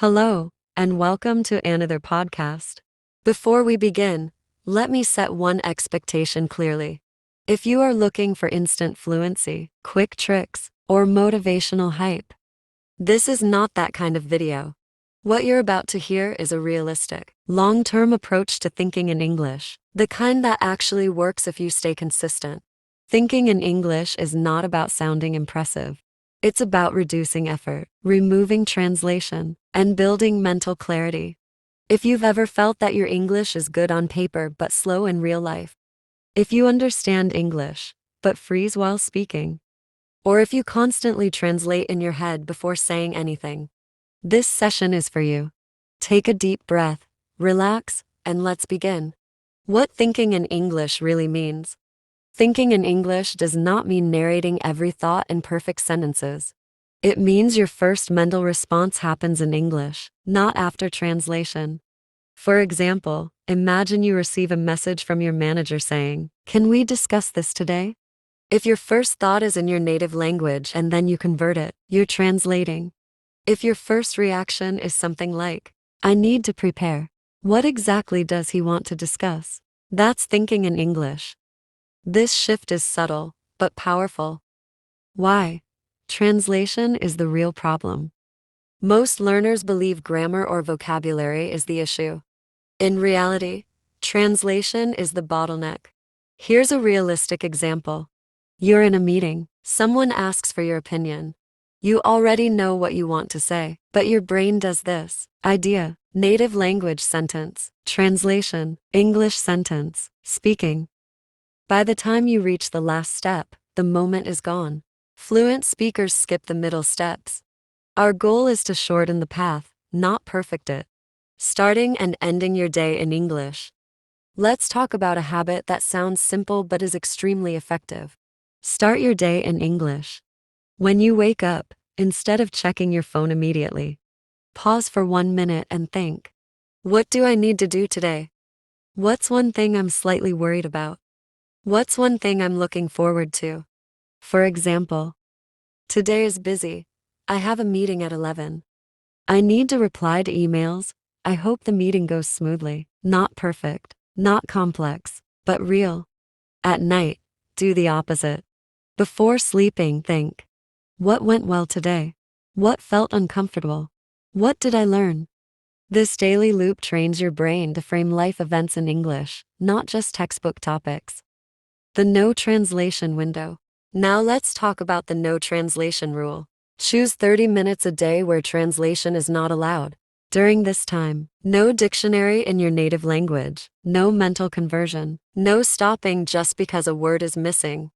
Hello, and welcome to another podcast. Before we begin, let me set one expectation clearly. If you are looking for instant fluency, quick tricks, or motivational hype, this is not that kind of video. What you're about to hear is a realistic, long-term approach to thinking in English, the kind that actually works if you stay consistent. Thinking in English is not about sounding impressive. It's about reducing effort, removing translation, and building mental clarity. If you've ever felt that your English is good on paper but slow in real life, if you understand English but freeze while speaking, or if you constantly translate in your head before saying anything, this session is for you. Take a deep breath, relax, and let's begin. What thinking in English really means. Thinking in English does not mean narrating every thought in perfect sentences. It means your first mental response happens in English, not after translation. For example, imagine you receive a message from your manager saying, "Can we discuss this today?" If your first thought is in your native language and then you convert it, you're translating. If your first reaction is something like, "I need to prepare. What exactly does he want to discuss?" That's thinking in English. This shift is subtle, but powerful. Why? Translation is the real problem. Most learners believe grammar or vocabulary is the issue. In reality, translation is the bottleneck. Here's a realistic example. You're in a meeting, someone asks for your opinion. You already know what you want to say, but your brain does this. Idea, native language sentence, translation, English sentence, speaking. By the time you reach the last step, the moment is gone. Fluent speakers skip the middle steps. Our goal is to shorten the path, not perfect it. Starting and ending your day in English. Let's talk about a habit that sounds simple but is extremely effective. Start your day in English. When you wake up, instead of checking your phone immediately, pause for 1 minute and think. What do I need to do today? What's one thing I'm slightly worried about? What's one thing I'm looking forward to? For example, today is busy. I have a meeting at 11. I need to reply to emails. I hope the meeting goes smoothly. Not perfect, not complex, but real. At night, do the opposite. Before sleeping, think. What went well today? What felt uncomfortable? What did I learn? This daily loop trains your brain to frame life events in English, not just textbook topics. The no translation window. Now let's talk about the no translation rule. Choose 30 minutes a day where translation is not allowed. During this time, no dictionary in your native language, no mental conversion, no stopping just because a word is missing.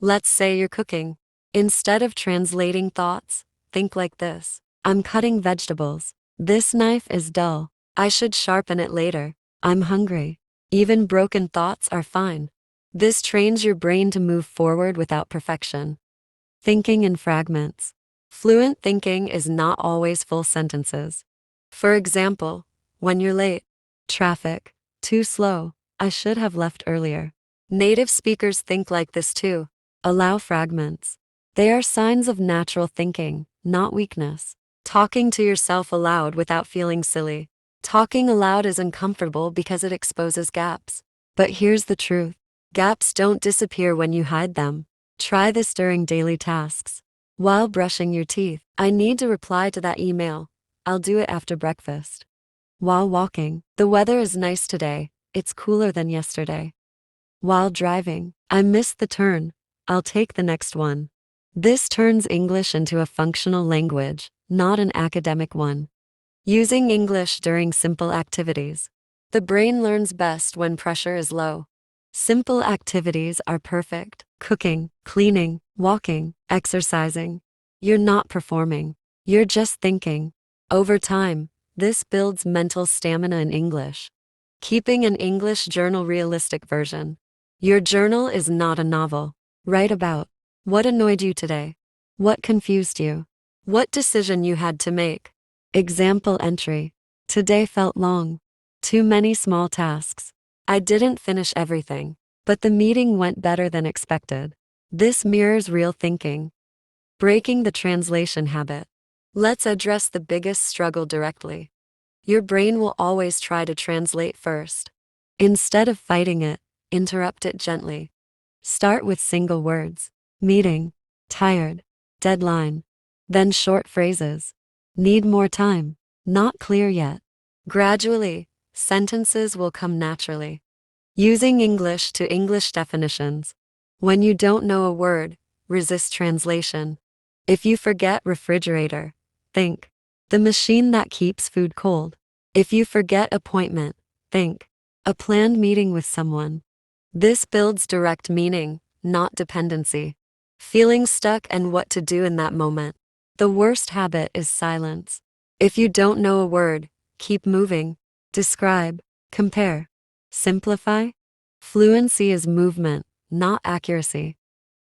Let's say you're cooking. Instead of translating thoughts, think like this. I'm cutting vegetables. This knife is dull. I should sharpen it later. I'm hungry. Even broken thoughts are fine. This trains your brain to move forward without perfection. Thinking in fragments. Fluent thinking is not always full sentences. For example, when you're late, traffic, too slow, I should have left earlier. Native speakers think like this too. Allow fragments. They are signs of natural thinking, not weakness. Talking to yourself aloud without feeling silly. Talking aloud is uncomfortable because it exposes gaps. But here's the truth. Gaps don't disappear when you hide them. Try this during daily tasks. While brushing your teeth, I need to reply to that email. I'll do it after breakfast. While walking, the weather is nice today. It's cooler than yesterday. While driving, I missed the turn. I'll take the next one. This turns English into a functional language, not an academic one. Using English during simple activities. The brain learns best when pressure is low. Simple activities are perfect. Cooking, cleaning, walking, exercising. You're not performing. You're just thinking. Over time, this builds mental stamina in English. Keeping an English journal realistic version. Your journal is not a novel. Write about what annoyed you today. What confused you? What decision you had to make. Example entry. Today felt long. Too many small tasks. I didn't finish everything, but the meeting went better than expected. This mirrors real thinking. Breaking the translation habit. Let's address the biggest struggle directly. Your brain will always try to translate first. Instead of fighting it, interrupt it gently. Start with single words: meeting, tired, deadline. Then short phrases: need more time, not clear yet. Gradually, sentences will come naturally. Using English to English definitions. When you don't know a word, resist translation. If you forget refrigerator, think the machine that keeps food cold. If you forget appointment, think a planned meeting with someone. This builds direct meaning, not dependency. Feeling stuck and what to do in that moment. The worst habit is silence. If you don't know a word, keep moving. Describe, compare, simplify. Fluency is movement, not accuracy.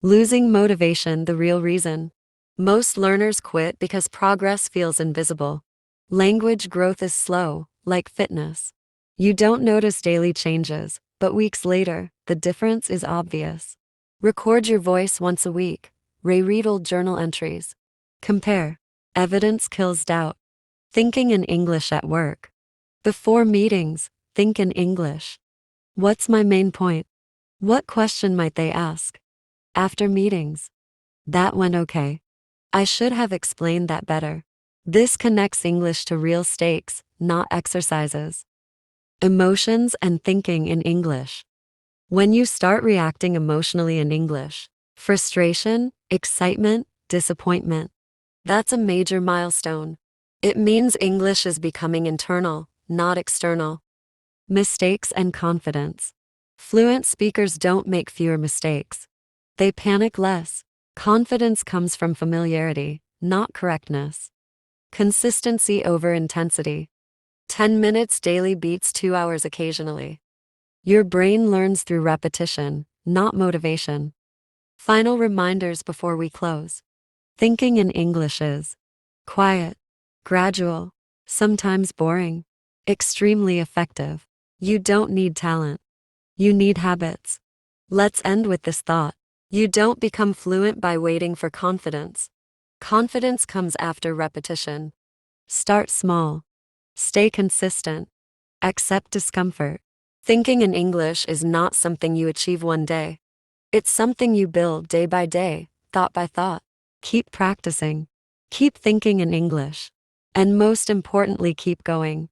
Losing motivation, the real reason. Most learners quit because progress feels invisible. Language growth is slow, like fitness. You don't notice daily changes, but weeks later, the difference is obvious. Record your voice once a week. Reread old journal entries. Compare. Evidence kills doubt. Thinking in English at work. Before meetings, think in English. What's my main point? What question might they ask? After meetings. That went okay. I should have explained that better. This connects English to real stakes, not exercises. Emotions and thinking in English. When you start reacting emotionally in English, frustration, excitement, disappointment, that's a major milestone. It means English is becoming internal, not external. Mistakes and confidence. Fluent speakers don't make fewer mistakes. They panic less. Confidence comes from familiarity, not correctness. Consistency over intensity. 10 minutes daily beats 2 hours occasionally. Your brain learns through repetition, not motivation. Final reminders before we close. Thinking in English is quiet, gradual, sometimes boring, extremely effective. You don't need talent. You need habits. Let's end with this thought. You don't become fluent by waiting for confidence. Confidence comes after repetition. Start small. Stay consistent. Accept discomfort. Thinking in English is not something you achieve one day. It's something you build day by day, thought by thought. Keep practicing. Keep thinking in English. And most importantly, keep going.